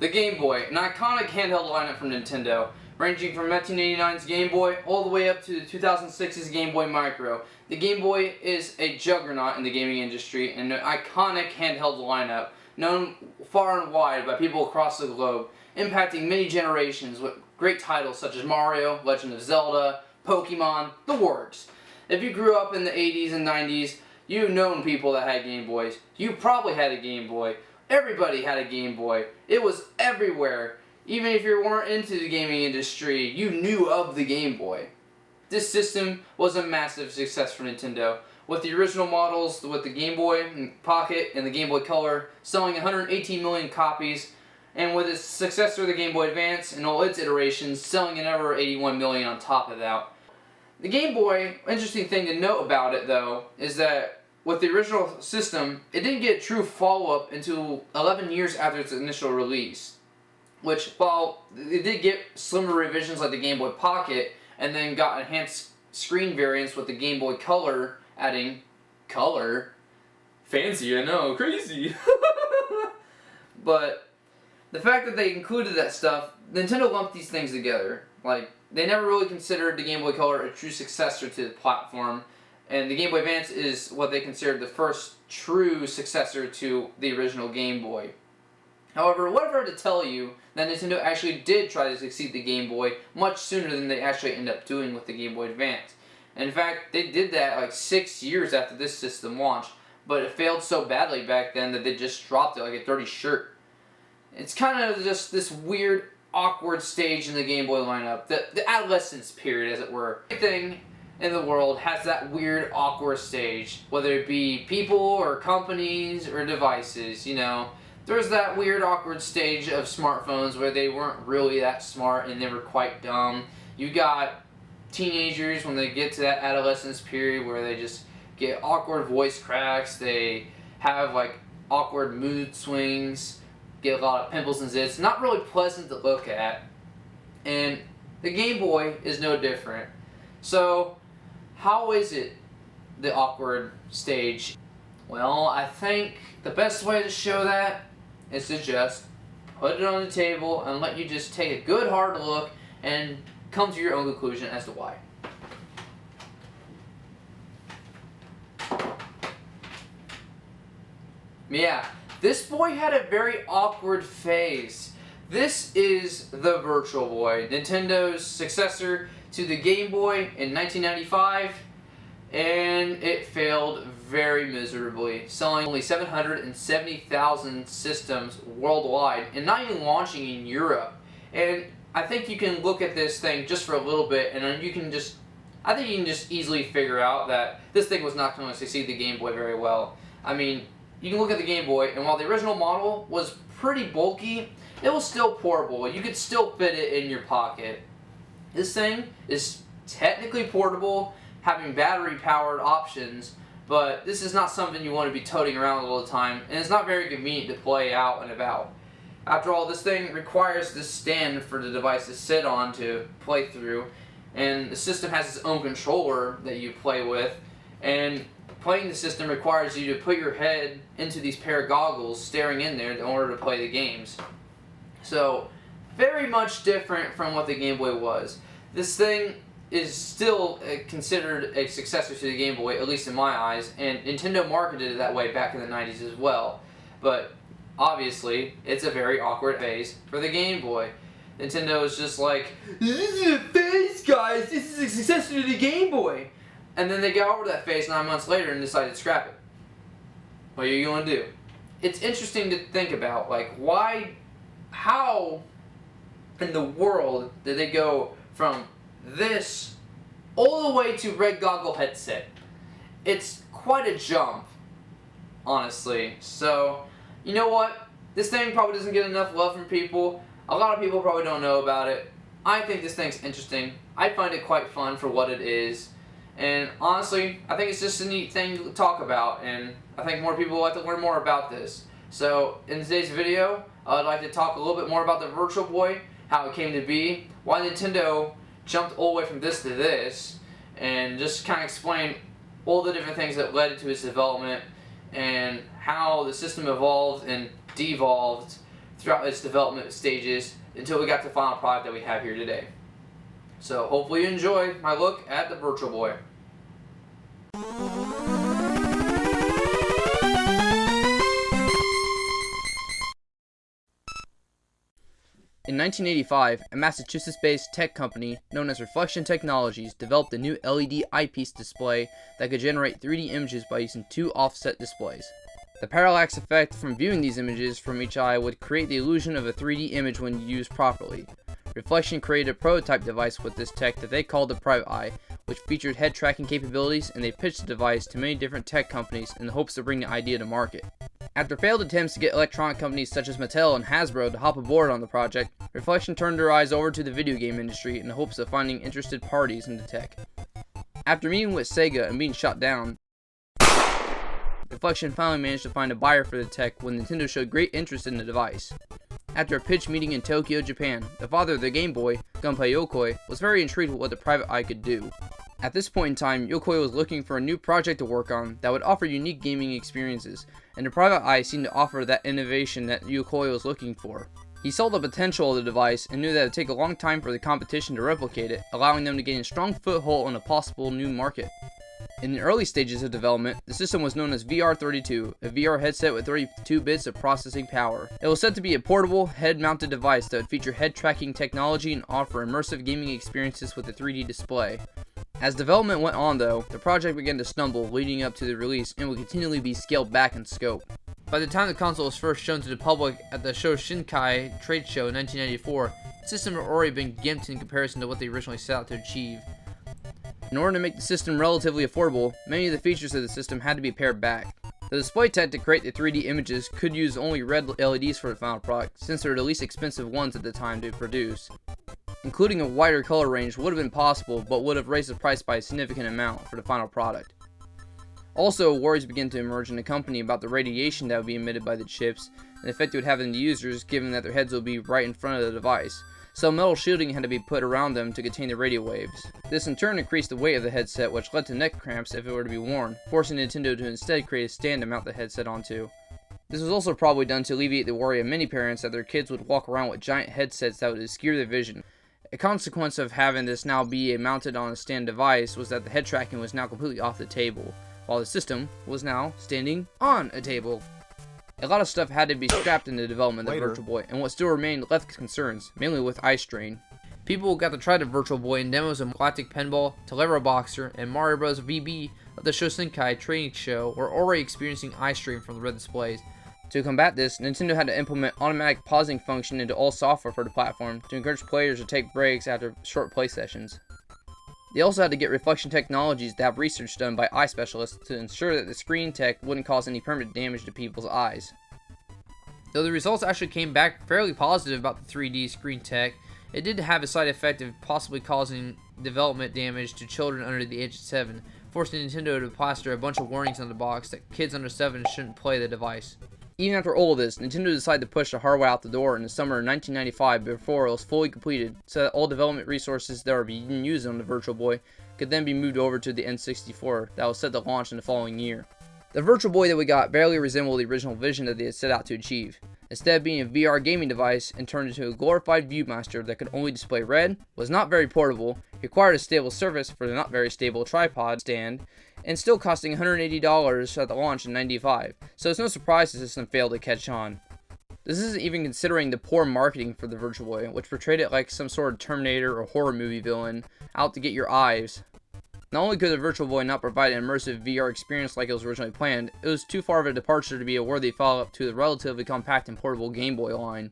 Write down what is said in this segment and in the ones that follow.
The Game Boy, an iconic handheld lineup from Nintendo, ranging from 1989's Game Boy all the way up to the 2006's Game Boy Micro. The Game Boy is a juggernaut in the gaming industry and an iconic handheld lineup, known far and wide by people across the globe, impacting many generations with great titles such as Mario, Legend of Zelda, Pokemon, the works. If you grew up in the 80s and 90s, you've known people that had Game Boys. You probably had a Game Boy. Everybody had a Game Boy. It was everywhere. Even if you weren't into the gaming industry, you knew of the Game Boy. This system was a massive success for Nintendo, with the original models with the Game Boy Pocket and the Game Boy Color selling 118 million copies, and with its successor, the Game Boy Advance, and all its iterations selling another 81 million on top of that. The Game Boy, interesting thing to note about it though, is that with the original system, it didn't get a true follow-up until 11 years after its initial release. Which, while it did get slimmer revisions like the Game Boy Pocket, and then got enhanced screen variants with the Game Boy Color, adding color. Fancy, I know, crazy. But the fact that they included that stuff, Nintendo lumped these things together. Like, they never really considered the Game Boy Color a true successor to the platform, and the Game Boy Advance is what they considered the first true successor to the original Game Boy. However, what if I were to tell you that Nintendo actually did try to succeed the Game Boy much sooner than they actually ended up doing with the Game Boy Advance? And in fact, they did that like 6 years after this system launched, but it failed so badly back then that they just dropped it like a dirty shirt. It's kind of just this weird, awkward stage in the Game Boy lineup, the adolescence period, as it were. Everything in the world has that weird, awkward stage, whether it be people or companies or devices, you know. There's that weird, awkward stage of smartphones where they weren't really that smart and they were quite dumb. You got teenagers when they get to that adolescence period where they just get awkward voice cracks, they have like awkward mood swings, get a lot of pimples and zits, not really pleasant to look at. And the Game Boy is no different. So, how is it the awkward stage? Well, I think the best way to show that is to just put it on the table and let you just take a good hard look and come to your own conclusion as to why. Yeah, this boy had a very awkward phase. This is the Virtual Boy, Nintendo's successor to the Game Boy in 1995, and it failed very miserably, selling only 770,000 systems worldwide and not even launching in Europe. And I think you can look at this thing just for a little bit and then you can just, I think you can just easily figure out that this thing was not going to succeed the Game Boy very well. I mean, you can look at the Game Boy, and while the original model was pretty bulky, it was still portable. You could still fit it in your pocket. This thing is technically portable, having battery-powered options, but this is not something you want to be toting around all the time, and it's not very convenient to play out and about. After all, this thing requires this stand for the device to sit on to play through, and the system has its own controller that you play with, and playing the system requires you to put your head into these pair of goggles staring in there in order to play the games. So, very much different from what the Game Boy was. This thing is still considered a successor to the Game Boy, at least in my eyes, and Nintendo marketed it that way back in the 90s as well. But obviously, it's a very awkward phase for the Game Boy. Nintendo is just like, this is a phase, guys! This is a successor to the Game Boy! And then they got over that phase 9 months later and decided to scrap it. What are you going to do? It's interesting to think about, like, why, how in the world did they go from this all the way to red goggle headset? It's quite a jump, honestly. So, you know what? This thing probably doesn't get enough love from people. A lot of people probably don't know about it. I think this thing's interesting. I find it quite fun for what it is. And honestly, I think it's just a neat thing to talk about, and I think more people would like to learn more about this. So, in today's video, I'd like to talk a little bit more about the Virtual Boy, how it came to be, why Nintendo jumped all the way from this to this, and just kind of explain all the different things that led to its development, and how the system evolved and devolved throughout its development stages until we got to the final product that we have here today. So hopefully you enjoy my look at the Virtual Boy. In 1985, a Massachusetts-based tech company known as Reflection Technologies developed a new LED eyepiece display that could generate 3D images by using two offset displays. The parallax effect from viewing these images from each eye would create the illusion of a 3D image when used properly. Reflection created a prototype device with this tech that they called the Private Eye, which featured head tracking capabilities, and they pitched the device to many different tech companies in the hopes to bring the idea to market. After failed attempts to get electronic companies such as Mattel and Hasbro to hop aboard on the project, Reflection turned their eyes over to the video game industry in the hopes of finding interested parties in the tech. After meeting with Sega and being shot down, Reflection finally managed to find a buyer for the tech when Nintendo showed great interest in the device. After a pitch meeting in Tokyo, Japan, the father of the Game Boy, Gunpei Yokoi, was very intrigued with what the Private Eye could do. At this point in time, Yokoi was looking for a new project to work on that would offer unique gaming experiences, and the Private Eye seemed to offer that innovation that Yokoi was looking for. He saw the potential of the device and knew that it would take a long time for the competition to replicate it, allowing them to gain a strong foothold on a possible new market. In the early stages of development, the system was known as VR32, a VR headset with 32 bits of processing power. It was said to be a portable, head-mounted device that would feature head-tracking technology and offer immersive gaming experiences with a 3D display. As development went on though, the project began to stumble leading up to the release and would continually be scaled back in scope. By the time the console was first shown to the public at the Shoshinkai trade show in 1994, the system had already been gimped in comparison to what they originally set out to achieve. In order to make the system relatively affordable, many of the features of the system had to be pared back. The display tech to create the 3D images could use only red LEDs for the final product, since they were the least expensive ones at the time to produce. Including a wider color range would have been possible, but would have raised the price by a significant amount for the final product. Also, worries began to emerge in the company about the radiation that would be emitted by the chips, and the effect it would have on the users given that their heads would be right in front of the device, so metal shielding had to be put around them to contain the radio waves. This in turn increased the weight of the headset, which led to neck cramps if it were to be worn, forcing Nintendo to instead create a stand to mount the headset onto. This was also probably done to alleviate the worry of many parents that their kids would walk around with giant headsets that would obscure their vision. A consequence of having this now be a mounted on a stand device was that the head tracking was now completely off the table, while the system was now standing on a table. A lot of stuff had to be scrapped in the development of the Virtual Boy, and what still remained left concerns, mainly with eye strain. People got to try the Virtual Boy in demos of Galactic Pinball, Telero Boxer, and Mario Bros. VB at the Shoshinkai training show were already experiencing eye strain from the red displays. To combat this, Nintendo had to implement automatic pausing function into all software for the platform to encourage players to take breaks after short play sessions. They also had to get Reflection Technologies to have research done by eye specialists to ensure that the screen tech wouldn't cause any permanent damage to people's eyes. Though the results actually came back fairly positive about the 3D screen tech, it did have a side effect of possibly causing development damage to children under the age of 7, forcing Nintendo to plaster a bunch of warnings on the box that kids under 7 shouldn't play the device. Even after all of this, Nintendo decided to push the hardware out the door in the summer of 1995 before it was fully completed, so that all development resources that were being used on the Virtual Boy could then be moved over to the N64 that was set to launch in the following year. The Virtual Boy that we got barely resembled the original vision that they had set out to achieve. Instead of being a VR gaming device and turned into a glorified Viewmaster that could only display red, was not very portable, required a stable surface for the not very stable tripod stand, and still costing $180 at the launch in '95, so it's no surprise the system failed to catch on. This isn't even considering the poor marketing for the Virtual Boy, which portrayed it like some sort of Terminator or horror movie villain out to get your eyes. Not only could the Virtual Boy not provide an immersive VR experience like it was originally planned, it was too far of a departure to be a worthy follow-up to the relatively compact and portable Game Boy line.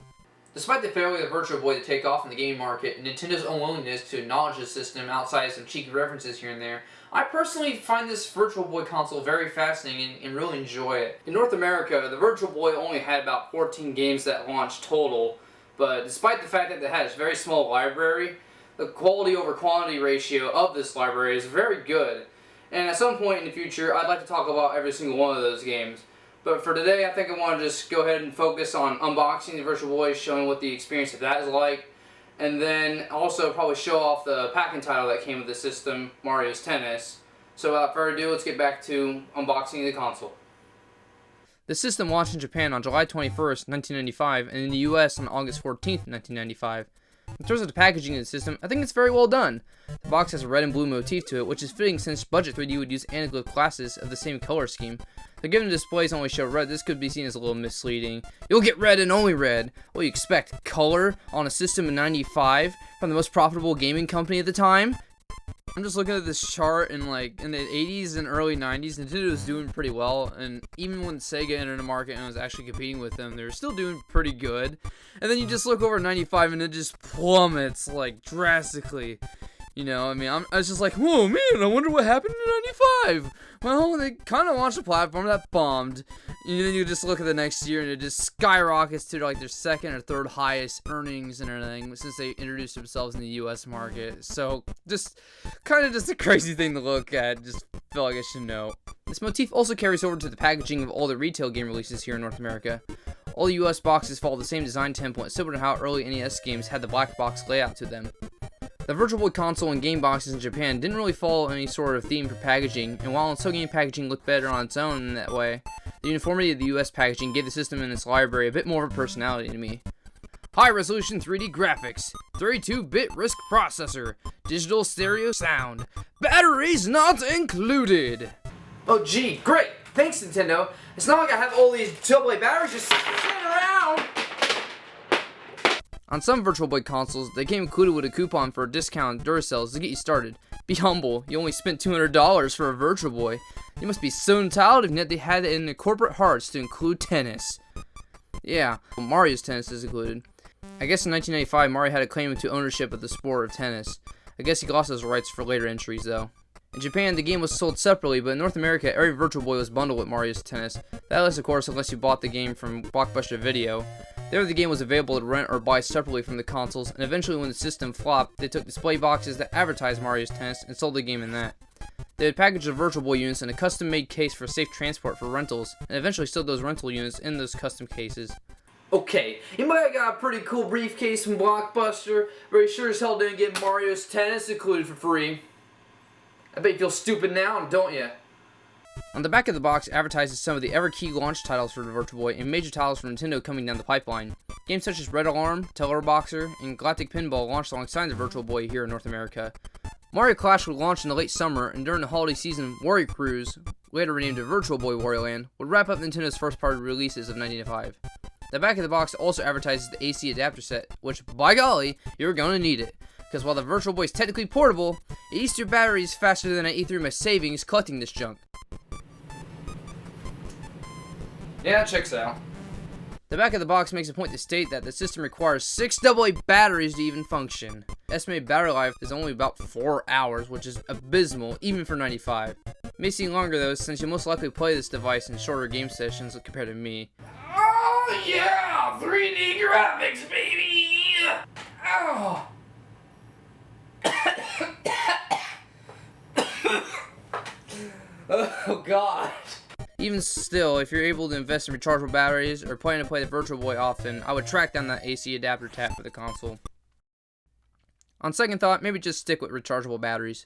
Despite the failure of the Virtual Boy to take off in the gaming market and Nintendo's unwillingness to acknowledge the system outside of some cheeky references here and there, I personally find this Virtual Boy console very fascinating and really enjoy it. In North America, the Virtual Boy only had about 14 games that launched total, but despite the fact that it has a very small library, the quality over quantity ratio of this library is very good. And at some point in the future, I'd like to talk about every single one of those games. But for today, I think I want to just go ahead and focus on unboxing the Virtual Boy, showing what the experience of that is like, and then also probably show off the packing title that came with the system, Mario's Tennis. So without further ado, let's get back to unboxing the console. The system launched in Japan on July 21st, 1995, and in the US on August 14th, 1995. In terms of the packaging of the system, I think it's very well done. The box has a red and blue motif to it, which is fitting since Budget 3D would use anaglyph glasses of the same color scheme. So given the displays only show red, this could be seen as a little misleading. You'll get red and only red. What do you expect? Color on a system in 95 from the most profitable gaming company at the time? I'm just looking at this chart, and like in the 80s and early 90s, Nintendo was doing pretty well, and even when Sega entered the market and was actually competing with them, they were still doing pretty good. And then you just look over at 95 and it just plummets like drastically. You know, I mean, I was just like, whoa, man, I wonder what happened in 95. Well, they kind of launched a platform that bombed. And then you just look at the next year and it just skyrockets to like their second or third highest earnings and everything since they introduced themselves in the US market. So, just kind of just a crazy thing to look at. Just feel like I should know. This motif also carries over to the packaging of all the retail game releases here in North America. All the US boxes follow the same design template, similar to how early NES games had the black box layout to them. The Virtual Boy console and game boxes in Japan didn't really follow any sort of theme for packaging, and while some game packaging looked better on its own in that way, the uniformity of the US packaging gave the system and its library a bit more of a personality to me. High-resolution 3D graphics, 32-bit RISC processor, digital stereo sound, batteries not included! Oh gee, great! Thanks Nintendo! It's not like I have all these AA batteries just sitting around! On some Virtual Boy consoles, they came included with a coupon for a discount on Duracells to get you started. Be humble, you only spent $200 for a Virtual Boy. You must be so entitled, and yet they had it in their corporate hearts to include tennis. Yeah, well, Mario's tennis is included. I guess in 1995, Mario had a claim to ownership of the sport of tennis. I guess he lost those rights for later entries, though. In Japan, the game was sold separately, but in North America, every Virtual Boy was bundled with Mario's Tennis. That is, of course, unless you bought the game from Blockbuster Video. There, the game was available to rent or buy separately from the consoles, and eventually when the system flopped, they took display boxes that advertised Mario's Tennis and sold the game in that. They had packaged the Virtual Boy units in a custom-made case for safe transport for rentals, and eventually sold those rental units in those custom cases. Okay, you might have got a pretty cool briefcase from Blockbuster, but you sure as hell didn't get Mario's Tennis included for free. I bet you feel stupid now, don't you? On the back of the box advertises some of the ever-key launch titles for the Virtual Boy and major titles from Nintendo coming down the pipeline. Games such as Red Alarm, Teller Boxer, and Galactic Pinball launched alongside the Virtual Boy here in North America. Mario Clash would launch in the late summer, and during the holiday season, Warrior Cruise, later renamed to Virtual Boy Wario Land, would wrap up Nintendo's first-party releases of 1995. The back of the box also advertises the AC adapter set, which, by golly, you're gonna need it. Because while the Virtual Boy is technically portable, it eats through batteries faster than I eat through my savings collecting this junk. Yeah, checks out. The back of the box makes a point to state that the system requires 6 AA batteries to even function. Estimated battery life is only about 4 hours, which is abysmal, even for 95. It may seem longer though, since you'll most likely play this device in shorter game sessions compared to me. Oh yeah! 3D graphics, baby! Oh! Oh god. Even still, if you're able to invest in rechargeable batteries or plan to play the Virtual Boy often, I would track down that AC adapter tab for the console. On second thought, maybe just stick with rechargeable batteries.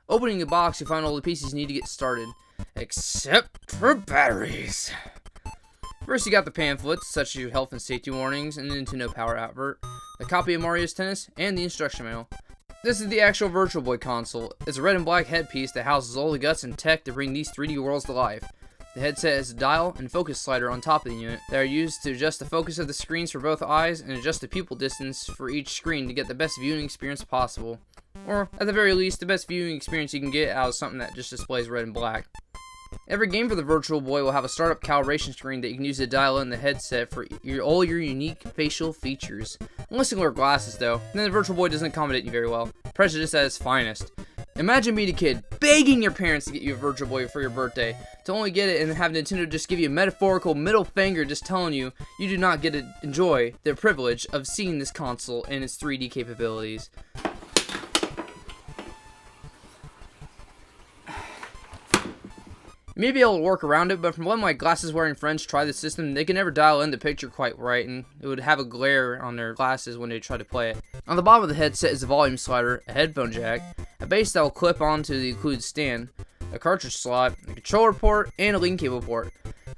Opening the box, you find all the pieces you need to get started, except for batteries. First, you got the pamphlets, such as your health and safety warnings and the Nintendo Power advert, a copy of Mario's Tennis, and the instruction manual. This is the actual Virtual Boy console. It's a red and black headpiece that houses all the guts and tech to bring these 3D worlds to life. The headset has a dial and focus slider on top of the unit that are used to adjust the focus of the screens for both eyes and adjust the pupil distance for each screen to get the best viewing experience possible. Or, at the very least, the best viewing experience you can get out of something that just displays red and black. Every game for the Virtual Boy will have a startup calibration screen that you can use to dial in the headset for all your unique facial features. Unless you wear glasses though, then the Virtual Boy doesn't accommodate you very well. Prejudice at its finest. Imagine being a kid, begging your parents to get you a Virtual Boy for your birthday, to only get it and have Nintendo just give you a metaphorical middle finger just telling you you do not get to enjoy the privilege of seeing this console and its 3D capabilities. You may be able to work around it, but from when my glasses-wearing friends try the system, they can never dial in the picture quite right, and it would have a glare on their glasses when they try to play it. On the bottom of the headset is a volume slider, a headphone jack, a base that will clip onto the included stand, a cartridge slot, a controller port, and a link cable port.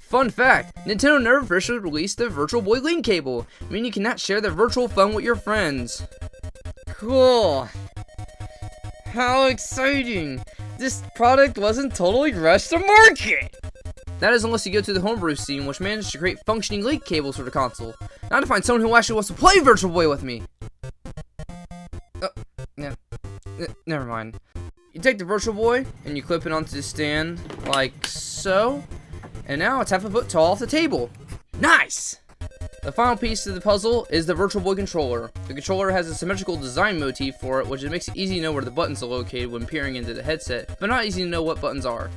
Fun fact, Nintendo never officially released the Virtual Boy link cable, meaning you cannot share the virtual phone with your friends. Cool. How exciting! This product wasn't totally rushed to market! That is unless you go to the homebrew scene, which managed to create functioning link cables for the console. Now to find someone who actually wants to play Virtual Boy with me! Never mind. You take the Virtual Boy, and you clip it onto the stand, like so. And now it's half a foot tall off the table. Nice! The final piece to the puzzle is the Virtual Boy controller. The controller has a symmetrical design motif for it, which makes it easy to know where the buttons are located when peering into the headset, but not easy to know what buttons are.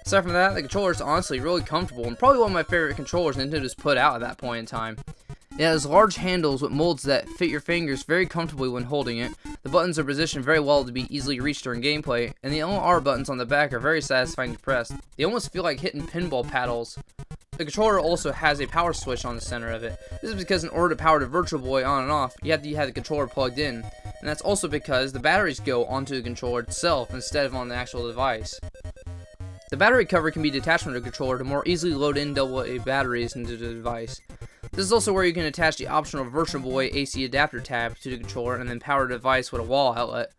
Aside from that, the controller is honestly really comfortable and probably one of my favorite controllers Nintendo's put out at that point in time. It has large handles with molds that fit your fingers very comfortably when holding it. The buttons are positioned very well to be easily reached during gameplay, and the LR buttons on the back are very satisfying to press. They almost feel like hitting pinball paddles. The controller also has a power switch on the center of it. This is because in order to power the Virtual Boy on and off, you have to have the controller plugged in. And that's also because the batteries go onto the controller itself instead of on the actual device. The battery cover can be detached from the controller to more easily load in AA batteries into the device. This is also where you can attach the optional Virtual Boy AC adapter tab to the controller and then power the device with a wall outlet.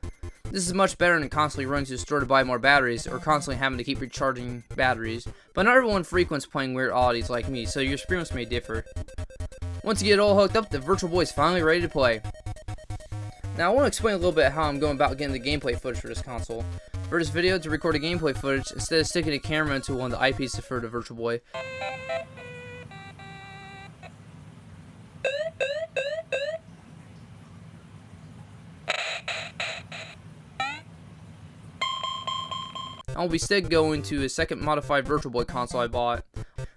This is much better than constantly running to the store to buy more batteries or constantly having to keep recharging batteries, but not everyone frequents playing weird oddities like me, so your experience may differ. Once you get it all hooked up, the Virtual Boy is finally ready to play. Now I want to explain a little bit how I'm going about getting the gameplay footage for this console. For this video, to record the gameplay footage, instead of sticking the camera into one of the eyepieces for the Virtual Boy, I'll be instead going to a second modified Virtual Boy console I bought.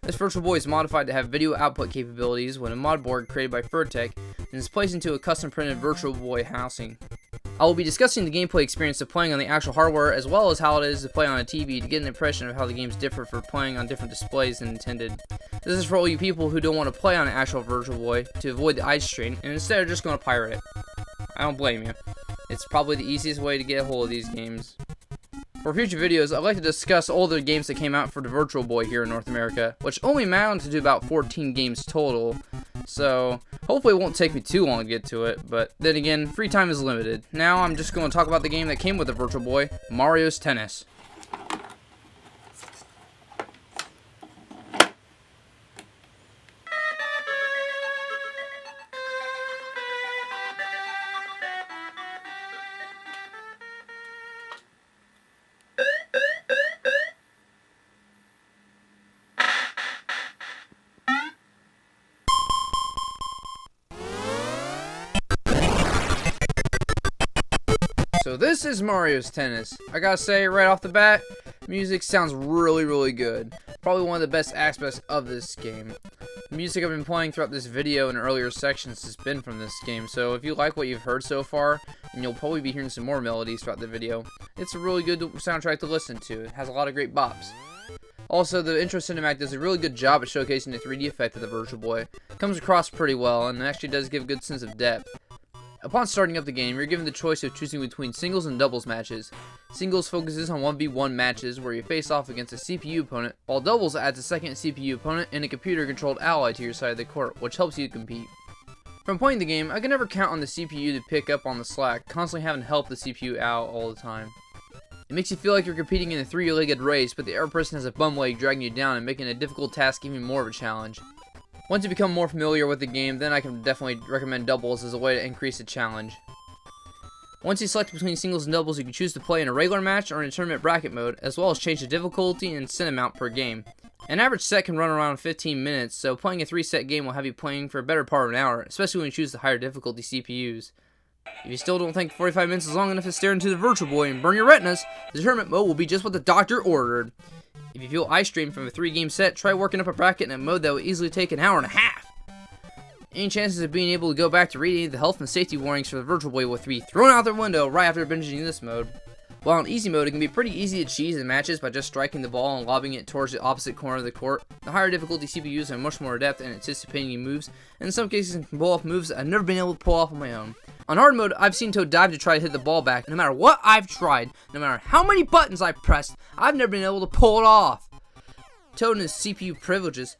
This Virtual Boy is modified to have video output capabilities with a mod board created by Furtech and is placed into a custom printed Virtual Boy housing. I will be discussing the gameplay experience of playing on the actual hardware as well as how it is to play on a TV to get an impression of how the games differ for playing on different displays than intended. This is for all you people who don't want to play on an actual Virtual Boy to avoid the eye strain and instead are just going to pirate it. I don't blame you. It's probably the easiest way to get a hold of these games. For future videos, I'd like to discuss all the games that came out for the Virtual Boy here in North America, which only amounted to about 14 games total, so hopefully it won't take me too long to get to it, but then again, free time is limited. Now I'm just going to talk about the game that came with the Virtual Boy, Mario's Tennis. So this is Mario's Tennis. I gotta say right off the bat, music sounds really good. Probably one of the best aspects of this game. The music I've been playing throughout this video and earlier sections has been from this game, so if you like what you've heard so far, and you'll probably be hearing some more melodies throughout the video, it's a really good soundtrack to listen to. It has a lot of great bops. Also, the intro cinematic does a really good job at showcasing the 3D effect of the Virtual Boy. It comes across pretty well, and it actually does give a good sense of depth. Upon starting up the game, you're given the choice of choosing between singles and doubles matches. Singles focuses on 1v1 matches where you face off against a CPU opponent, while doubles adds a second CPU opponent and a computer-controlled ally to your side of the court, which helps you compete. From playing the game, I can never count on the CPU to pick up on the slack, constantly having to help the CPU out all the time. It makes you feel like you're competing in a three-legged race, but the other person has a bum leg dragging you down and making a difficult task even more of a challenge. Once you become more familiar with the game, then I can definitely recommend doubles as a way to increase the challenge. Once you select between singles and doubles, you can choose to play in a regular match or in a tournament bracket mode, as well as change the difficulty and set amount per game. An average set can run around 15 minutes, so playing a 3-set game will have you playing for a better part of an hour, especially when you choose the higher difficulty CPUs. If you still don't think 45 minutes is long enough to stare into the Virtual Boy and burn your retinas, the tournament mode will be just what the doctor ordered. If you feel eye strain from a 3-game set, try working up a bracket in a mode that will easily take an hour and a half. Any chances of being able to go back to reading the health and safety warnings for the Virtual Boy will be thrown out the window right after binging this mode. While in easy mode, it can be pretty easy to cheese in matches by just striking the ball and lobbing it towards the opposite corner of the court. The higher difficulty CPUs are much more adept at anticipating moves, and in some cases can pull off moves I've never been able to pull off on my own. On hard mode, I've seen Toad dive to try to hit the ball back, and no matter what I've tried, no matter how many buttons I've pressed, I've never been able to pull it off. Toad and his CPU privileges.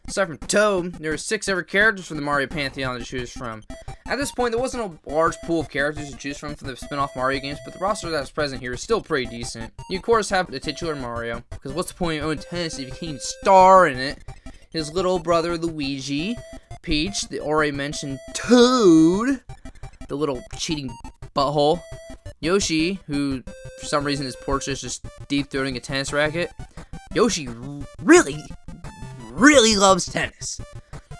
Aside from Toad, there are 6 other characters from the Mario Pantheon to choose from. At this point, there wasn't a large pool of characters to choose from the spin-off Mario games, but the roster that's present here is still pretty decent. You of course have the titular Mario, because what's the point of owning tennis if you can't star in it? His little brother Luigi, Peach, the already mentioned Toad, the little cheating butthole, Yoshi, who for some reason his portrait is just deep-throating a tennis racket. Yoshi really loves tennis.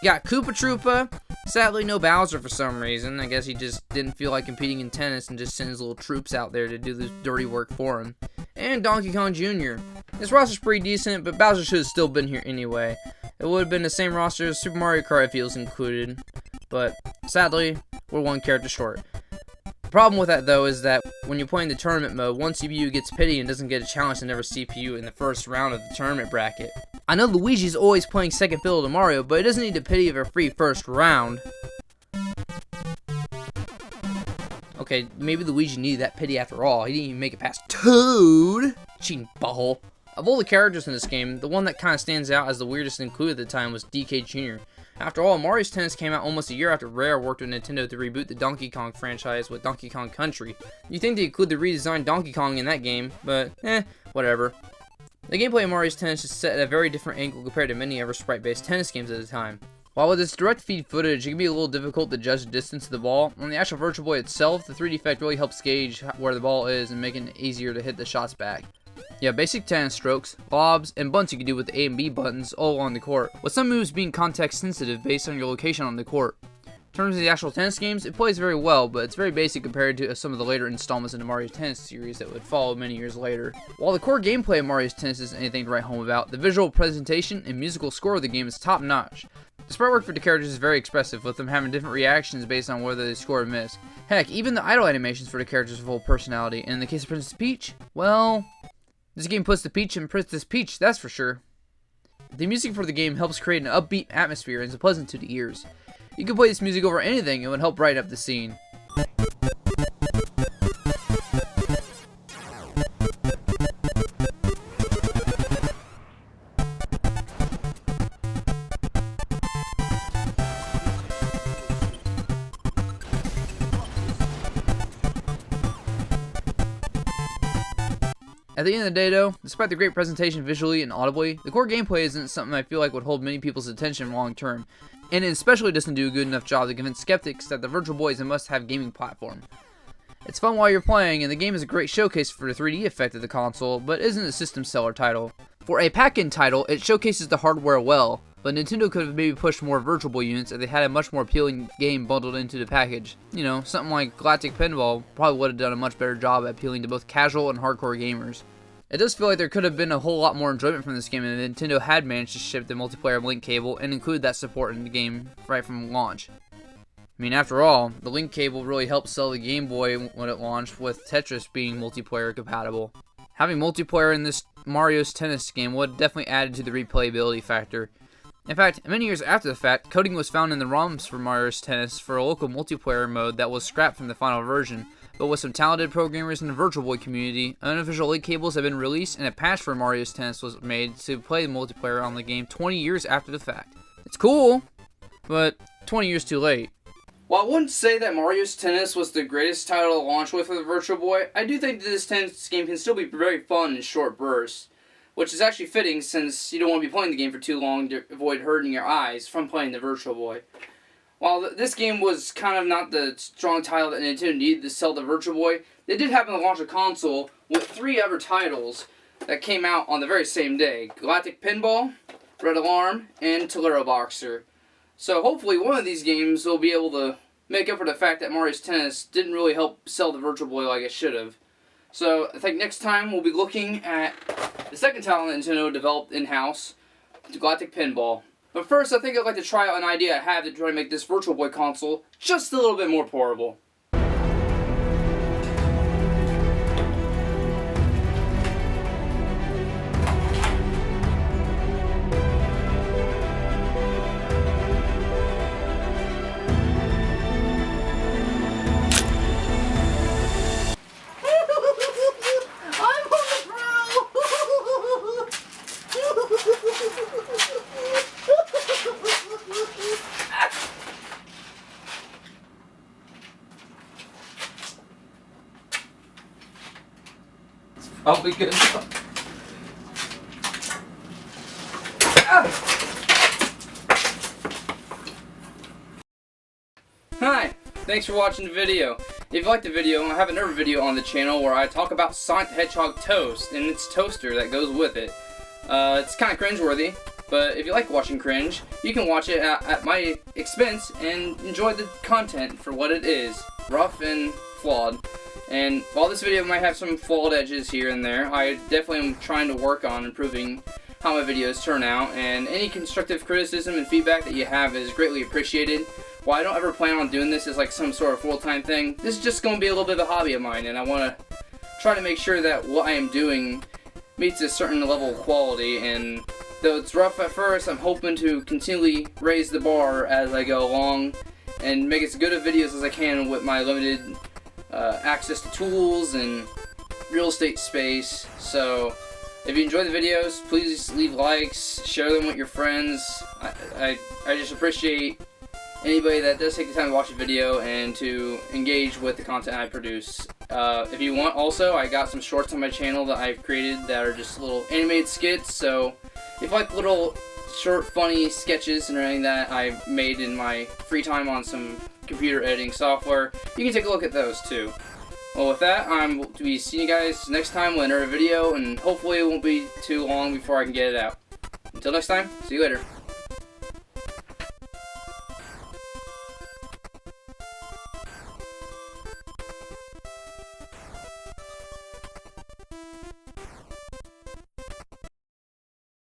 You got Koopa Troopa. Sadly, no Bowser for some reason. I guess he just didn't feel like competing in tennis and just sent his little troops out there to do the dirty work for him. And Donkey Kong Jr. This roster's pretty decent, but Bowser should have still been here anyway. It would have been the same roster as Super Mario Kart if he was included. But sadly, we're 1 character short. The problem with that, though, is that when you're playing the tournament mode, one CPU gets pity and doesn't get a challenge to never CPU in the first round of the tournament bracket. I know Luigi's always playing second fiddle to Mario, but it doesn't need the pity of a free first round. Okay, maybe Luigi needed that pity after all. He didn't even make it past Toad. Cheating butthole. Of all the characters in this game, the one that kind of stands out as the weirdest included at the time was DK Jr. After all, Mario's Tennis came out almost a year after Rare worked with Nintendo to reboot the Donkey Kong franchise with Donkey Kong Country. You'd think they'd include the redesigned Donkey Kong in that game, but whatever. The gameplay of Mario's Tennis is set at a very different angle compared to many other sprite-based tennis games at the time. While with its direct feed footage, it can be a little difficult to judge the distance of the ball, on the actual Virtual Boy itself, the 3D effect really helps gauge where the ball is and making it easier to hit the shots back. You have basic tennis strokes, lobs, and bunts you can do with the A and B buttons all along the court, with some moves being context sensitive based on your location on the court. In terms of the actual tennis games, it plays very well, but it's very basic compared to some of the later installments in the Mario Tennis series that would follow many years later. While the core gameplay of Mario's Tennis isn't anything to write home about, the visual presentation and musical score of the game is top notch. The sprite work for the characters is very expressive, with them having different reactions based on whether they score or miss. Heck, even the idle animations for the characters have full personality, and in the case of Princess Peach, well, this game puts the peach in Princess Peach, that's for sure. The music for the game helps create an upbeat atmosphere and is pleasant to the ears. You can play this music over anything and it would help brighten up the scene. At the end of the day though, despite the great presentation visually and audibly, the core gameplay isn't something I feel like would hold many people's attention long term, and it especially doesn't do a good enough job to convince skeptics that the Virtual Boy is a must-have gaming platform. It's fun while you're playing, and the game is a great showcase for the 3D effect of the console, but isn't a system seller title. For a pack-in title, it showcases the hardware well, but Nintendo could have maybe pushed more Virtual Boy units if they had a much more appealing game bundled into the package. You know, something like Galactic Pinball probably would have done a much better job at appealing to both casual and hardcore gamers. It does feel like there could have been a whole lot more enjoyment from this game if Nintendo had managed to ship the multiplayer link cable and include that support in the game right from launch. I mean, after all, the link cable really helped sell the Game Boy when it launched, with Tetris being multiplayer compatible. Having multiplayer in this Mario's Tennis game would have definitely added to the replayability factor. In fact, many years after the fact, coding was found in the ROMs for Mario's Tennis for a local multiplayer mode that was scrapped from the final version. But with some talented programmers in the Virtual Boy community, unofficial link cables have been released and a patch for Mario's Tennis was made to play the multiplayer on the game 20 years after the fact. It's cool, but 20 years too late. While I wouldn't say that Mario's Tennis was the greatest title to launch with for the Virtual Boy, I do think that this tennis game can still be very fun in short bursts, which is actually fitting since you don't want to be playing the game for too long to avoid hurting your eyes from playing the Virtual Boy. While this game was kind of not the strong title that Nintendo needed to sell the Virtual Boy, they did happen to launch a console with 3 other titles that came out on the very same day: Galactic Pinball, Red Alarm, and Tolero Boxer. So hopefully one of these games will be able to make up for the fact that Mario's Tennis didn't really help sell the Virtual Boy like it should have. So I think next time we'll be looking at the second title that Nintendo developed in-house, Galactic Pinball. But first, I think I'd like to try out an idea I have to try to make this Virtual Boy console just a little bit more portable. probably good enough. Hi, thanks for watching the video. If you liked the video, I have another video on the channel where I talk about Sonic the Hedgehog toast and its toaster that goes with it. It's kind of cringeworthy, but if you like watching cringe, you can watch it at my expense and enjoy the content for what it is, rough and flawed. And while this video might have some flawed edges here and there, I definitely am trying to work on improving how my videos turn out, and any constructive criticism and feedback that you have is greatly appreciated. While I don't ever plan on doing this as like some sort of full-time thing, this is just going to be a little bit of a hobby of mine, and I want to try to make sure that what I am doing meets a certain level of quality. And though it's rough at first, I'm hoping to continually raise the bar as I go along and make as good of videos as I can with my limited access to tools and real estate space. So if you enjoy the videos, please leave likes, share them with your friends. I just appreciate anybody that does take the time to watch a video and to engage with the content I produce. If you want, also, I got some shorts on my channel that I've created that are just little animated skits, so if you like little short funny sketches and everything that I made in my free time on some computer editing software, you can take a look at those too. Well, with that, I'm to be seeing you guys next time with another video, and hopefully it won't be too long before I can get it out. Until next time, see you later.